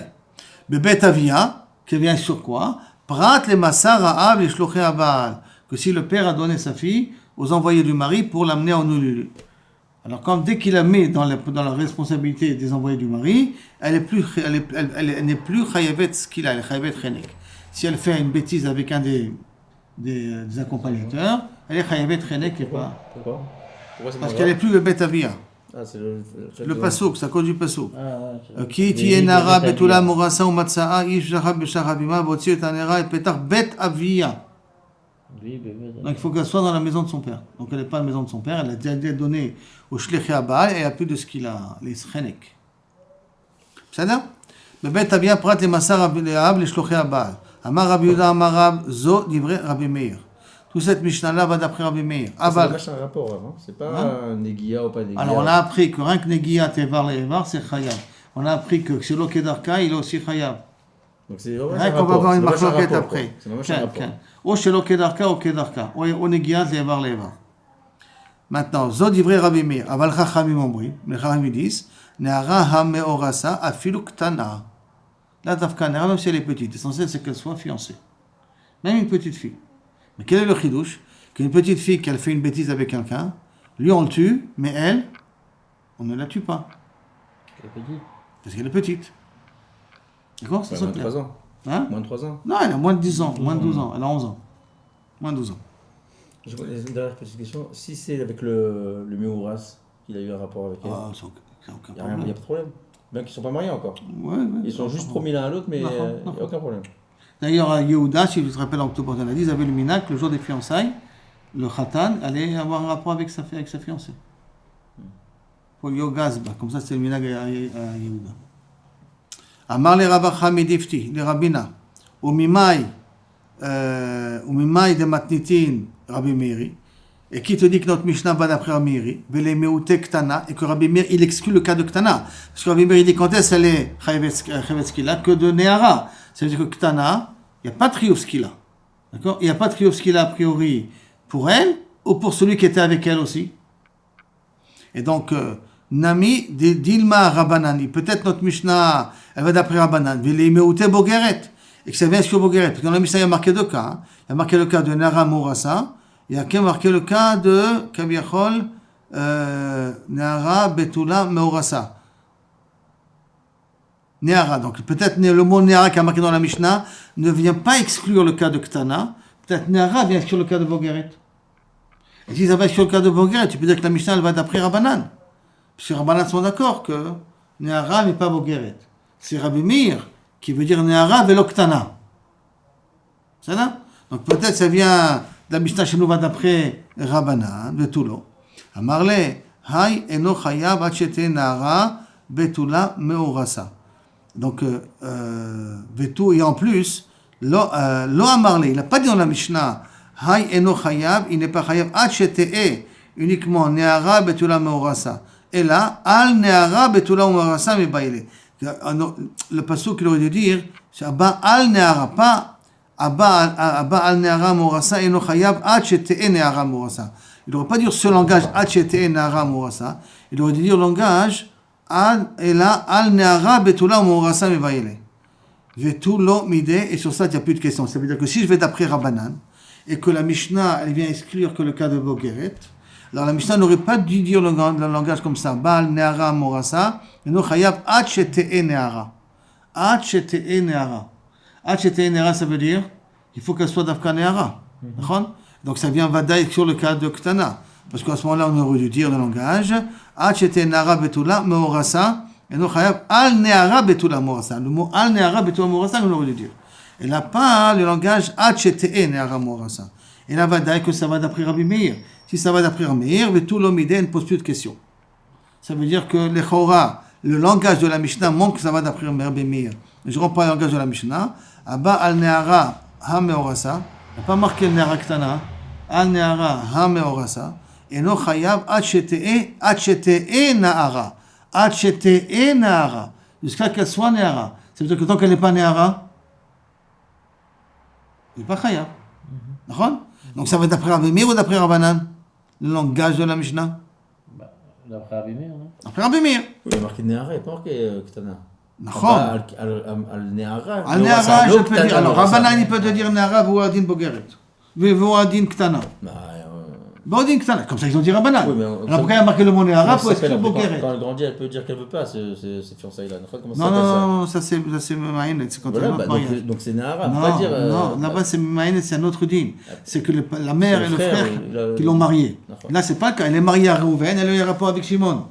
בבית אביה, qui vient sur quoi? Prat le massar ra'av les shlochei abal. Que si le père a donné sa fille aux envoyés du mari pour l'amener en Ululu. Alors, quand dès qu'il la met dans la responsabilité des envoyés du mari, elle n'est plus chayavet ce qu'il a, elle est chayavet chenek. Si elle fait une bêtise avec un des accompagnateurs, elle est chayavet chenek et pas. Pourquoi? Pourquoi c'est moins Parce grave? qu'elle n'est plus le bet avia. Ah, c'est Le pasouk, c'est à cause du pasouk. Ah, ouais. Qui tiye nara betula morasa ou matsaa ish zahab beshar habima botzi et anera et petar bet avia. Oui, bébé. Donc il faut qu'elle soit dans la maison de son père. Donc elle n'est pas dans la maison de son père, elle a déjà été donnée au shlichi Baal et il n'y a plus de ce qu'il a, les schrenek. C'est ça? בבית אביה פרט למסר רבי לאב לשלוחי הבעל. אמר רבי יהודה אמר רב, זו דברי רבי מאיר. Toute cette Mishnah-là va d'après Rabbi Meir. Ça n'a un rapport, hein. C'est pas Negia ou pas Negia. Alors on a appris que rien que Negia, Tevar et Evar, c'est Chayav. On a appris que Shelo Kedarka, il est aussi Chayav. Donc c'est vraiment rien qu'on va avoir une marloquette rapport, après. C'est vraiment un rapport. Ou Shelo Kedarka ou Kedarka. Ou Negia, c'est Evar et Evar. Maintenant, Zod divrei Rabbi Meir. Aval Chachamim Ombri. Les Chachamim disent, Ne'ara ha-me'orasa afilu ktana. La Tafka Ne'ara, même si elle est petite, l'essentiel c'est qu'elle soit fiancée. Même une petite fille. Mais quel est le chidouche? Qu'une petite fille, qu'elle fait une bêtise avec quelqu'un, lui on le tue, mais elle, on ne la tue pas. Elle est petite. Parce qu'elle est petite. D'accord? C'est ça. Moins de 3 ans. Hein? Moins de 3 ans. Non, elle a moins de 10 ans, moins de 12 ans, elle a 11 ans. Moins de 12 ans. Je vois une dernière petite question. Si c'est avec le Meuras qu'il a eu un rapport avec elle, Ah, c'est aucun il n'y a problème. pas de problème. Bien qu'ils ne sont pas mariés encore. Ouais, ouais, Ils sont juste promis l'un à l'autre, mais il n'y a aucun problème. D'ailleurs, à Yehuda, si tu te rappelles en octobre, on a dit, ils avaient le minac, le jour des fiançailles, le khatan allait avoir un rapport avec sa fiancée. Pour le yogazba, comme ça c'est le minac à Yehuda. Amar le Ravacha Medifti, le Rabbina, ou mimai de matnitin Rabbi Meiri, et qui te dit que notre Mishnah va d'après Rabbi Meiri, vele meute ktana, et que Rabbi Meir il exclut le cas de ktana, parce que Rabbi Meir il dit quand est-ce qu'elle est chayevetskila que de neara. Ça veut dire que ktana, il n'y a pas de trioufskila, d'accord? Il n'y a pas de trioufskila a priori pour elle ou pour celui qui était avec elle aussi. Et donc nami dilma rabanani, peut-être notre Mishnah elle va d'après Rabbanan, vele meute bogeret. Et que ça vient sur Bogeret. Parce que dans la Mishnah, il y a marqué deux cas. Hein. Il y a marqué le cas de Nara Mourassa. Il y a marqué le cas de Kabiachol Nara Betula Meurassa. Nehara. Donc peut-être le mot Nehara qui est marqué dans la Mishnah ne vient pas exclure le cas de Ktana. Peut-être Nehara vient exclure le cas de Bogeret. Et si ça va exclure le cas de Bogeret, tu peux dire que la Mishnah elle va d'après Rabbanan. Parce que Rabbanan sont d'accord que Nehara n'est pas Bogeret. C'est Rabbi Meir qui veut dire Nehara veloktana. C'est ça? Donc peut-être ça vient de la Mishnah chez nous va d'après Rabbanan, Betulo. Amarle, hay eno chayav achete Nehara betula meorasa. Donc, Vetu, et en plus, lo amarle, il n'a pas dit dans la Mishnah, hay eno chayav, il n'est pas chayav achete uniquement Nehara betula meorasa. Et là, al Nehara betula meorasa me baile. Le pasuk qu'il aurait dû dire, c'est Abba al Nehara, pas Abba al Nehara Morasa et no chayav ad shete'e Nehara Morasa. Il n'aurait pas dit ce langage ad shete'e Nehara Morasa, il aurait dû dire le langage al Nehara betula Morasa mevaile. Vetulo mide, et sur ça il n'y a plus de question. Ça veut dire que si je vais d'après Rabbanan, et que la Mishnah elle vient exclure que le cas de Bogeret, alors la Mishnah n'aurait pas dû dire le langage comme ça. Baal Nehara Morasa, et no chayav ad shete'e Nehara. Ad shete'e Nehara. Ad shete'e Nehara, ça veut dire il faut qu'elle soit d'Afka Nehara. Donc ça vient vadaï sur le cas de Ktana. Parce qu'à ce moment-là, on aurait dû dire le langage Ad shete'e Nehara betula Morasa, et no chayav al Nehara betula Morasa. Le mot al Nehara betula Morasa, on aurait dû dire. Et là, pas le langage Ad shete'e Nehara Morasa. Et là, vadaï que ça va d'après Rabbi Meir. Si ça va d'après Meir, tout l'omidé ne pose plus de questions. Ça veut dire que les chora, le langage de la Mishnah montre que ça va d'après Rabbi Meir. Je reprends le langage de la Mishnah. Abba al Nehara ha-meorasa. Il n'a pas marqué le Nehara Ktana. Al Nehara ha-meorasa. Et no chayav ad shete'e Nehara. Ad shete'e Nehara. Jusqu'à qu'elle soit Nehara. Ça veut dire que tant qu'elle n'est pas Nehara, il n'est pas chayav. D'accord? Donc ça va d'après Rabbi Meir ou d'après Rabbanan? Le langage de la Mishnah? D'après Rabbi Meir, non? D'après Rabbi Meir. Oui, il y a marqué Nehara, il n'y a pas marqué Ktana. Al-Nehara. Al-Nehara, je peux dire. Alors Rabbanan, il peut te dire Nehara v'ouadin bogeret. V'ouadin Ktana. V'ouadin Ktana. Comme ça, ils ont dit Rabbanan. Alors pourquoi il y a marqué le mot Nehara pour exclure bogeret? Quand elle grandit, elle peut dire qu'elle ne veut pas ces fiançailles-là. Non, ça c'est Maïnet, c'est quand elle est mariage. Donc c'est Nehara, pas dire. Non, là-bas c'est Maïnet, c'est un autre dîme. C'est que la mère et le frère qui l'ont mariée. Là, c'est pas le cas. Elle est mariée à Reuven, elle a eu un rapport avec Shimon.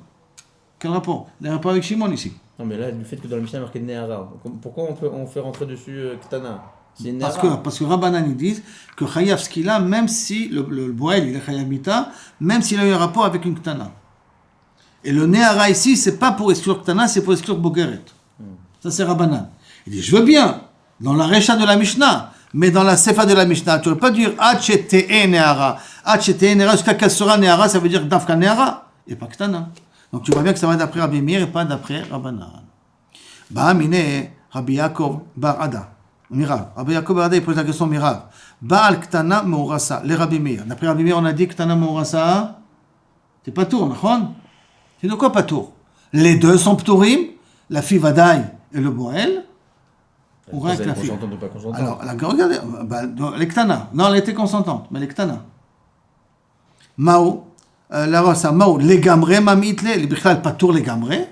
Quel rapport? Il y a un rapport avec Shimon ici. Non, mais là, du fait que dans la Mishnah, il y a marqué Nehara. Pourquoi on fait rentrer dessus Ktana? C'est Parce que Rabbanan, ils disent que Chayav Skila, même si le Boel, il est Chayav Mita, même s'il a eu un rapport avec une Ktana. Et le Nehara ici, c'est pas pour exclure Ktana, c'est pour exclure Bogeret. Ça, c'est Rabbanan. Il dit, je veux bien, dans la Recha de la Mishnah, mais dans la Sefa de la Mishnah, tu ne veux pas dire Hachetee Nehara. Hachetee Nehara, jusqu'à qu'elle sera Nehara, ça veut dire Dafka Nehara, et pas Ktana. Donc tu vois bien que ça va d'après Rabbi Meir et pas d'après Rabbanan. Ba'amine Rabbi Yaakov Bar Ada. Mirav. Rabbi Yaakov Bar Ada, il pose la question Mirav. Ba'al Ktana Meurasa. Les Rabbi Meir. D'après Rabbi Meir, on a dit Ktana Meurasa. C'est pas tour, non? C'est de quoi pas tour? Les deux sont ptourim, la fille Vadaï et le Boel. On reste la fille. Consentante ou pas consentante? Alors, regardez, les Ktana. Non, elle était consentante, mais les Ktana. Mao. La rosa Mao, les gamré mamitle, les bichlal pas tour les gamré.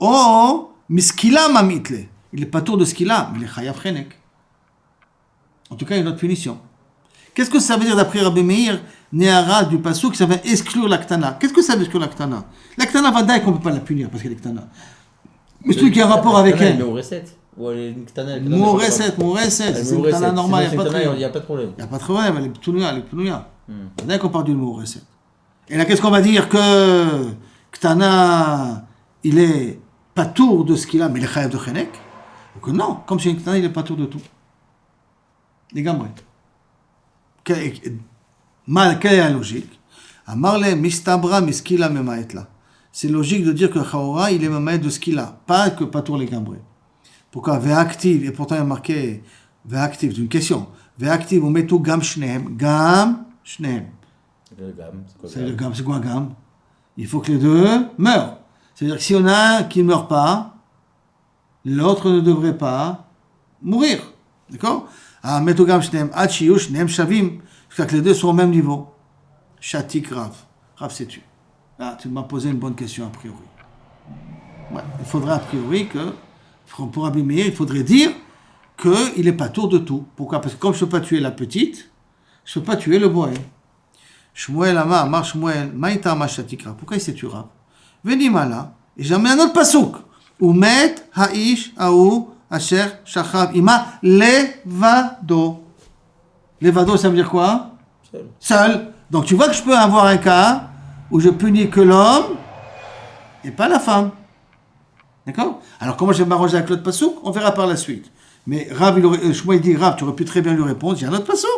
Oh, miskila mamitle. Il est pas tour de skila, mais il est chayav chenek. En tout cas, il y a une autre punition. Qu'est-ce que ça veut dire d'après Rabbi Meir, Nehara du Passouk, ça veut exclure la Ktana? Qu'est-ce que ça veut exclure la Ktana? La Ktana va dire qu'on ne peut pas la punir parce qu'elle est Ktana. Mais celui qui a un rapport avec elle. Ou elle est une Ktana. Moureset, c'est une Ktana normale, il n'y a pas de problème. Il n'y a pas de problème, elle est Ptounia. Dès qu'on parle d'une Moureset. Et là, qu'est-ce qu'on va dire? Que Ktana, il est pas tour de ce qu'il a, mais il est chayav de chenek? Ou que non, comme c'est une Ktana, il est pas tour de tout. Les gamrés. Quelle est la logique? Amarle mistabra miskila memaetla. C'est logique de dire que Chaora, il est memaet de ce qu'il a, pas que pas tour les gamrés. Pourquoi? Ve'active, et pourtant il y a marqué ve'active, c'est une question. Ve'active, on met tout gam shnehem. Gam shnehem. Le gam, c'est quoi un gam? Il faut que les deux meurent. C'est-à-dire que si on a un qui ne meurt pas, l'autre ne devrait pas mourir. D'accord? Ah, metogam shnehem, achiyush, shnehem shavim, jusqu'à que les deux soient au même niveau. Shatik Rav. Rav, c'est tu. Ah, tu m'as posé une bonne question a priori. Ouais, il faudrait a priori que, pour Rabbi Meir, il faudrait dire qu'il n'est pas tour de tout. Pourquoi? Parce que comme je ne peux pas tuer la petite, je ne peux pas tuer le boy. Shmuel Amar Shmuel, Maïta Mashatikra. Pourquoi il s'est tué? Venimala, et jamais un autre pasouk. Umet Ha'ish Aou Asher Shachav Ima Levado. Levado, ça veut dire quoi? Seul. Donc tu vois que je peux avoir un cas où je punis que l'homme et pas la femme. D'accord? Alors comment je vais m'arranger avec l'autre pasouk? On verra par la suite. Mais Rav, Shmuel dit, Rav, tu aurais pu très bien lui répondre, il y a un autre pasouk.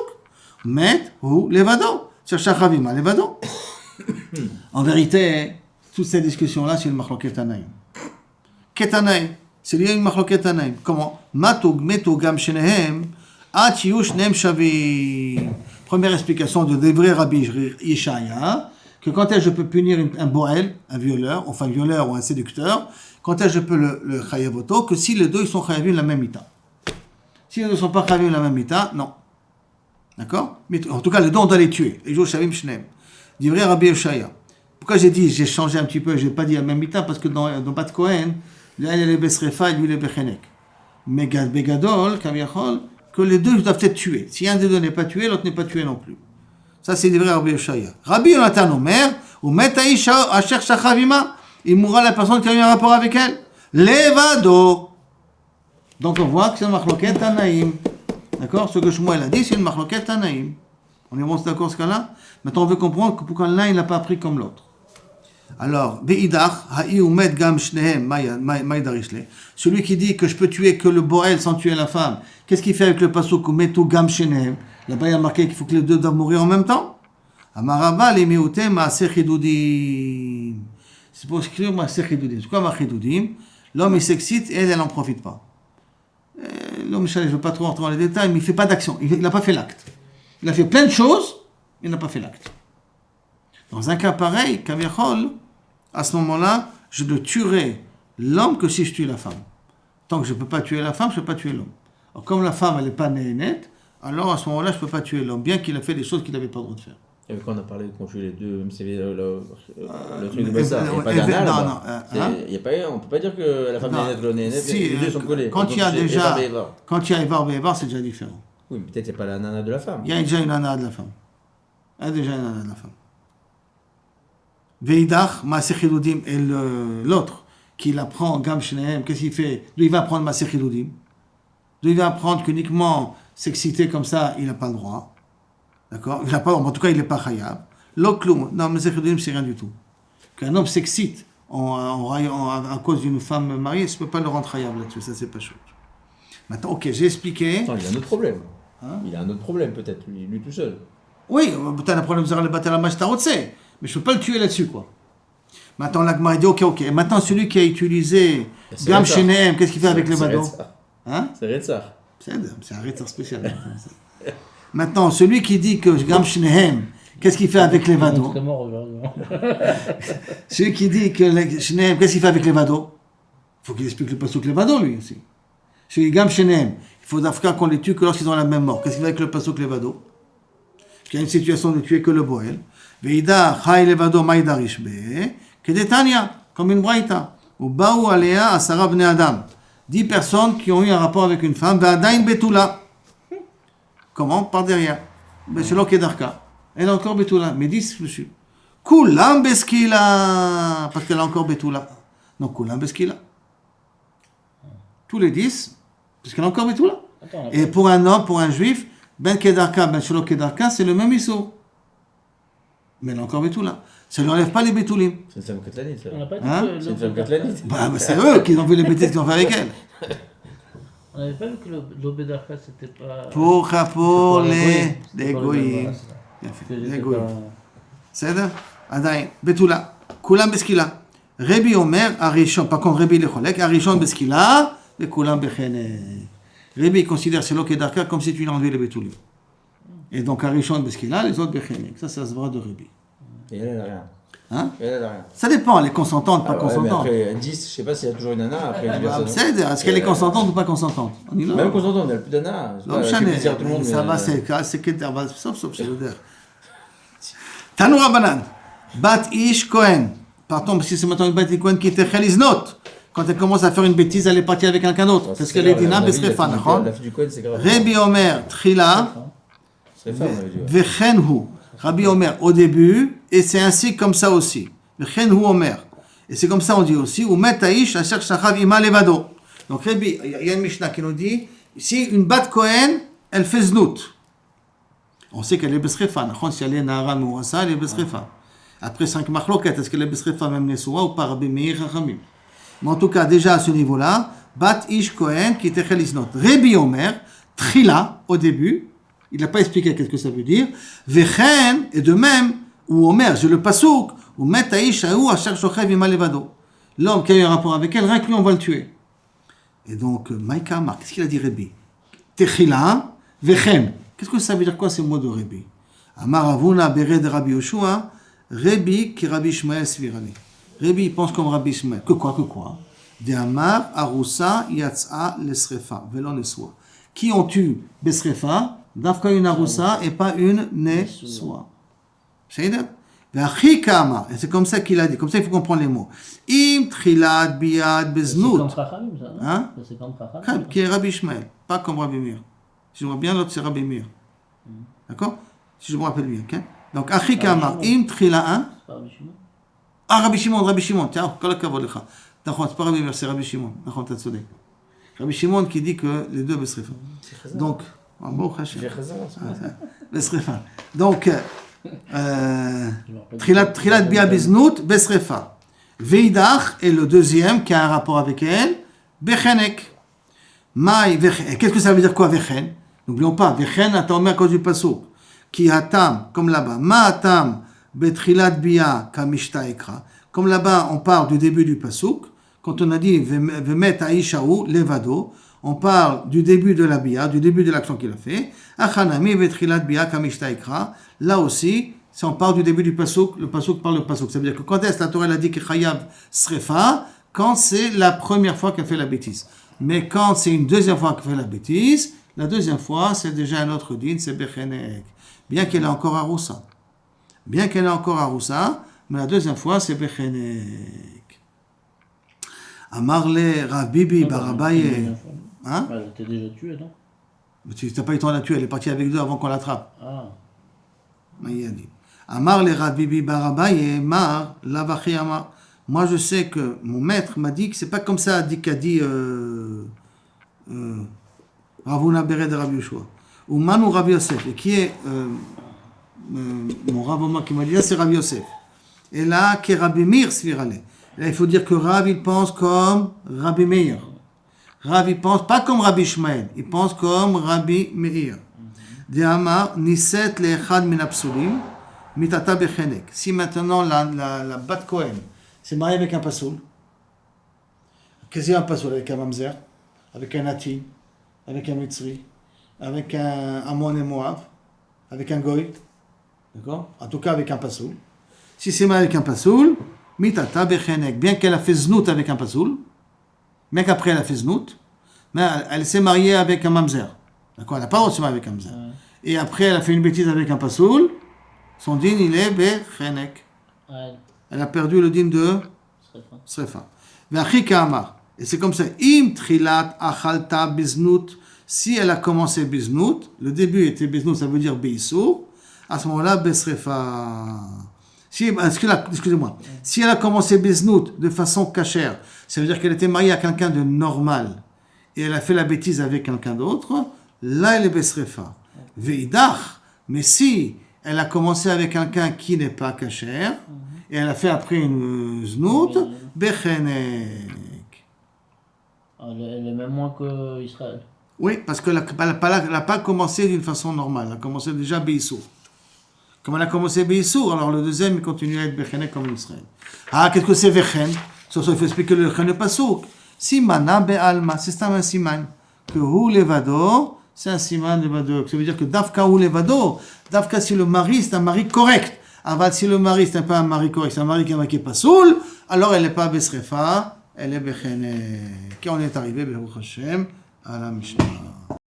Met ou Levado. En vérité, toute cette discussion-là, c'est une machloket tanaïm. Ketanaïm, c'est lié à une machloket tanaïm. Comment? Matug metugam shenehem atiyush nem shavi. Première explication de Devrei Rabbi Yeshaya, que quand est-ce que je peux punir un boel, un violeur, enfin un violeur ou un séducteur, quand est-ce que je peux le chayavoto, que si les deux ils sont chayavim la même mita. Si les deux ne sont pas chayavim la même mita, non. D'accord? Mais en tout cas, les deux, on doit les tuer. Les jours Shavim Shnem. Divrei Rabbi Yeshaya. Pourquoi j'ai changé un petit peu, j'ai pas dit la même mita, parce que dans Bat Kohen, là, il y a les Besrefa et lui, les Bechenek. Mais Begadol, Kamiachol, que les deux doivent être tués. Si un des deux n'est pas tué, l'autre n'est pas tué non plus. Ça, c'est Divrei Rabbi Yeshaya. Rabbi Yonatan Omer, ou Metaïsha Asher Shachavima, il mourra la personne qui a eu un rapport avec elle. Levado. Donc on voit que c'est un machloket tanaïm. D'accord? Ce que Shmuel a dit, c'est une machloket tanaïm. On est bon d'accord ce cas-là? Maintenant, on veut comprendre pourquoi l'un, il n'a pas pris comme l'autre. Alors, Be'idach, ha'i umet gam shnehem, maïdarishle. Celui qui dit que je peux tuer que le boel sans tuer la femme, qu'est-ce qu'il fait avec le pasuk umetu gam shnehem? Là-bas, il y a marqué qu'il faut que les deux doivent mourir en même temps. Amarava, les me'utem, ma'aseh chidudim. C'est pour écrire ma'aseh chidudim. C'est quoi ma'aseh chidudim? L'homme, il s'excite et elle n'en profite pas. L'homme, je ne veux pas trop rentrer dans les détails, mais il ne fait pas d'action. Il n'a pas fait l'acte. Il a fait plein de choses, mais il n'a pas fait l'acte. Dans un cas pareil, Kaviachol, à ce moment-là, je ne tuerai l'homme que si je tue la femme. Tant que je ne peux pas tuer la femme, je ne peux pas tuer l'homme. Alors, comme la femme, elle n'est pas née nette, alors à ce moment-là, je ne peux pas tuer l'homme, bien qu'il a fait des choses qu'il n'avait pas le droit de faire. Et quand on a parlé qu'on tue les deux, même si le truc de Bessa, il n'y a pas d'ana là-bas. On ne peut pas dire que la femme est nette, l'homme est nette, les deux sont collés. Quand il y a Evar Be'evar, c'est déjà différent. Oui, mais peut-être qu'il n'y a pas la nana de la femme. Il y a déjà une nana de la femme. Il y a déjà une nana de la femme. Veidach, Maaseh Chiludim, et l'autre, qui l'apprend, Gam Shnehem, qu'est-ce qu'il fait? Lui, il va apprendre Maaseh Chiludim. Lui, il va apprendre qu'uniquement s'exciter comme ça, il n'a pas le droit. D'accord? Il n'a pas, en tout cas, il n'est pas khayab. L'okloum, non, Maaseh Chiludim, c'est rien du tout. Qu'un homme s'excite à cause d'une femme mariée, je ne peux pas le rendre khayab là-dessus, ça, c'est pas chaud. Maintenant, ok, j'ai expliqué. Attends, il a un autre problème. Hein? Il a un autre problème, peut-être, lui tout seul. Oui, tu as un problème de le battre à la match tarotse, mais je ne peux pas le tuer là-dessus, quoi. Maintenant, l'Agma dit ok. Et maintenant, celui qui a utilisé Gam Shenehem, qu'est-ce qu'il fait avec les vados? Hein? C'est Retzar. C'est un Retzar spécial. Maintenant, celui qui dit que Gam Shenehem, qu'est-ce qu'il fait avec les vados? Celui qui dit que Shenehem, qu'est-ce qu'il fait avec les vados? Il faut qu'il explique le pasuk les vados, lui aussi. Celui Gam Shenehem, il faut d'Afrique qu'on les tue que lorsqu'ils ont la même mort. Qu'est-ce qu'il fait avec le pasuk les vados? Il y a une situation de tuer que le Boel. Veida, Chai Levado, Maïdarish Be, Kedetania, comme une braïta. Ou Baou Alea, Asara Bne Adam. 10 personnes qui ont eu un rapport avec une femme, Ve'adain Betula. Comment? Par derrière. Selon Kedarka. Elle a encore Betula, mais 10 dessus. Kulam Beskila, parce qu'elle a encore Betula. Donc Kulam Beskila. Tous les 10, parce qu'elle a encore Betula. Et pour un homme, pour un juif, Ben Kedarka, Ben Shelo Kedarka, c'est le même issou. Mais elle a encore Betula. Ça ne lui enlève pas les Betoulim. C'est une femme katlanite, ça. C'est une femme katlanite. Bah, c'est eux qui ont vu les bêtises qu'ils ont fait avec elle. On n'avait pas vu que l'Obedarka, c'était pas... Pour les goyim. Les goyim. C'est ça? Adaïn. Betula. Kulam Beskila. Rabbi Omer, Arishon. Par contre, Rabbi Lecholek, Arishon Beskila, et Kulam Bechene. Rabbi considère Shelo Kedarka comme si tu lui as enlevé les Betoulim. Et donc, Arishon Beskila, les autres Bechene. Ça se voit de Rabbi. Et elle n'a rien. Hein? Elle n'a rien. Ça dépend, elle est consentante, pas consentante. Mais après 10, je ne sais pas s'il y a toujours une nana. Après est-ce qu'elle est consentante ou pas consentante? Même consentante, elle n'a plus d'ana. Ça va, c'est que sauf chez l'odeur. Tanoura Banan. Bat Ish Cohen. Partons, parce que c'est maintenant une Bat Ish Cohen qui était Khaliznot. Quand elle commence à faire une bêtise, elle est partie avec quelqu'un d'autre. Parce qu'elle est Dina Besrefa. La fille du Cohen, c'est grave. Rabbi Omer, Trila. Vechenhu. Rabbi Omer au début, et c'est ainsi comme ça aussi. Vechenhu Omer. Et c'est comme ça on dit aussi. Ou met Aish, Asher Shachav Ima Levado. Donc Rabbi, il y a une Mishnah qui nous dit, si une Bat Cohen, elle fait znout. On sait qu'elle est Besrefa. Si elle est Nahara Mouassa, elle est Besrefa. Après 5 machloket, est-ce qu'elle est Besrefa même Nesoua ou pas Rabbi Meir Chachamim? Mais en tout cas, déjà à ce niveau-là, Bat Ish Cohen qui était Khaliznot. Rabbi Omer, Trila, au début, il n'a pas expliqué qu'est-ce que ça veut dire. Vechen, et de même, ou Omer, j'ai le pasouk, ou met Aïch Aou, Asher Shochev Ima Levado. L'homme qui a eu un rapport avec elle, rien que lui, on va le tuer. Et donc, Maïka Amar, qu'est-ce qu'il a dit Rabbi? Techila, Vechen. Qu'est-ce que ça veut dire quoi ces mots de Rabbi? Amar Avuna, Bere de Rabbi Yoshua, Rabbi qui Rabbi Ishmael Svirali. Rabbi, il pense comme Rabbi Ishmael. Que quoi? De Amar, Aroussa, Yatsa, Lesrefa, Velon Neswa. Qui ont tué Besrefa? D'Afka une Aroussa et pas une Neswa. C'est ça? Et c'est comme ça qu'il a dit. Comme ça, il faut comprendre les mots. Im Trilad Biad Beznout. C'est comme Chachamim, ça, non? Hein? C'est comme Chachamim. Qui est Rabbi Ishmael, pas comme Rabbi Meir. Si je vois bien, l'autre c'est Rabbi Meir. D'accord? Si je me rappelle bien. Okay? Donc, Achikama, Im Trila, hein? C'est pas Rabbi Shimon. Ah, Rabbi Shimon. Tiens, kol hakavod lecha. D'accord, c'est pas Rabbi Meir, c'est Rabbi Shimon. D'accord, t'as tzodek. Rabbi Shimon qui dit que les deux Besrefa. Donc, bon, Besrefa. Donc, Trilat Bia Biznout, Besrefa. Veidach est le deuxième qui a un rapport avec elle, Bechenek. Qu'est-ce que ça veut dire quoi, Vechen? N'oublions pas, Vechen, attends, à cause du pasouk. Qui hatam, comme là-bas. Ma hatam, Betrilat Bia, Kamishta Ekra. Comme là-bas, on parle du début du pasouk. Quand on a dit Vemet Aishaou, Levado, on parle du début de la Bia, du début de l'action qu'il a fait. Achanami Betrilat Bia, Kamishta Ekra. Là aussi, si on parle du début du pasouk, le pasouk parle le pasouk. Ça veut dire que quand est-ce que la Torah a dit que Chayav Srefa? Quand c'est la première fois qu'elle fait la bêtise. Mais quand c'est une deuxième fois qu'elle fait la bêtise, la deuxième fois, c'est déjà un autre din, c'est Bechenek. Bien qu'elle est encore à Roussa. Mais la deuxième fois, c'est Bechenek. Amarle Rav Bibi Barabaye. Hein? Elle était déjà tuée, non? Mais tu n'as pas eu le temps de la tuer, elle est partie avec deux avant qu'on l'attrape. Ah. Il a dit. Amar le Rav Bibi bar Abaye, Mar Lavachi Amar. Moi, je sais que mon maître m'a dit que c'est pas comme ça qu'a dit Ravuna Beret de Rabbi Yoshua. Ou Manu Rabbi Yosef. Et qui est mon Rav Omar qui m'a dit ça, c'est Rabbi Yosef. Et là, qui est Rabbi Meir Svirale. Là, il faut dire que Rav, il pense comme Rabbi Meir. Rav, il pense pas comme Rabbi Ishmael, il pense comme Rabbi Meir. De Amar, Niset le'echad min apsulim, mitata bechenek. Si maintenant la bat Cohen s'est mariée avec un pasoul, qu'est-ce qu'il y a un pasoul avec un mamzer, avec un nati, avec un mitzri, avec un Ammon et Moab, avec un goy, d'accord? En tout cas avec un pasoul. Si c'est marié avec un pasoul, mitata bechenek, bien qu'elle a fait znout avec un pasoul, bien qu'après elle a fait znout, mais elle s'est mariée avec un mamzer. D'accord? Elle n'a pas le droit de se marier avec un mamzer. Et après elle a fait une bêtise avec un pasoul, son din il est bechenek. Elle a perdu le din de srefa. Ve'achika amar. Et c'est comme ça. Im trilat achalta biznut. Si elle a commencé biznut, le début était biznut, ça veut dire beisour. À ce moment-là, besrefa. Excusez-moi. Si elle a commencé biznut de façon cachère, ça veut dire qu'elle était mariée à quelqu'un de normal et elle a fait la bêtise avec quelqu'un d'autre, là elle est besrefa. Veidach. Mais si elle a commencé avec quelqu'un qui n'est pas cachère et elle a fait après une znout, bechenek. Elle est même moins que Israël. Oui, parce qu'elle n'a pas commencé d'une façon normale. Elle a commencé déjà beisour. Comme elle a commencé beisour, alors le deuxième il continue à être bechenek comme Israël. Ah, qu'est-ce que c'est bechen? Il faut expliquer le bechen de pasouk. Simana be'alma, c'est un siman. Que hu levado, c'est un siman levado. Ça veut dire que dafka hu levado, dafka si le mari c'est un mari correct. Aval si le mari c'est pas un mari correct, c'est un mari qui est marqué pasoul, alors elle n'est pas besrefa, elle est bechenek. Qui on est arrivé, Baruch Hashem, à la Mishnah.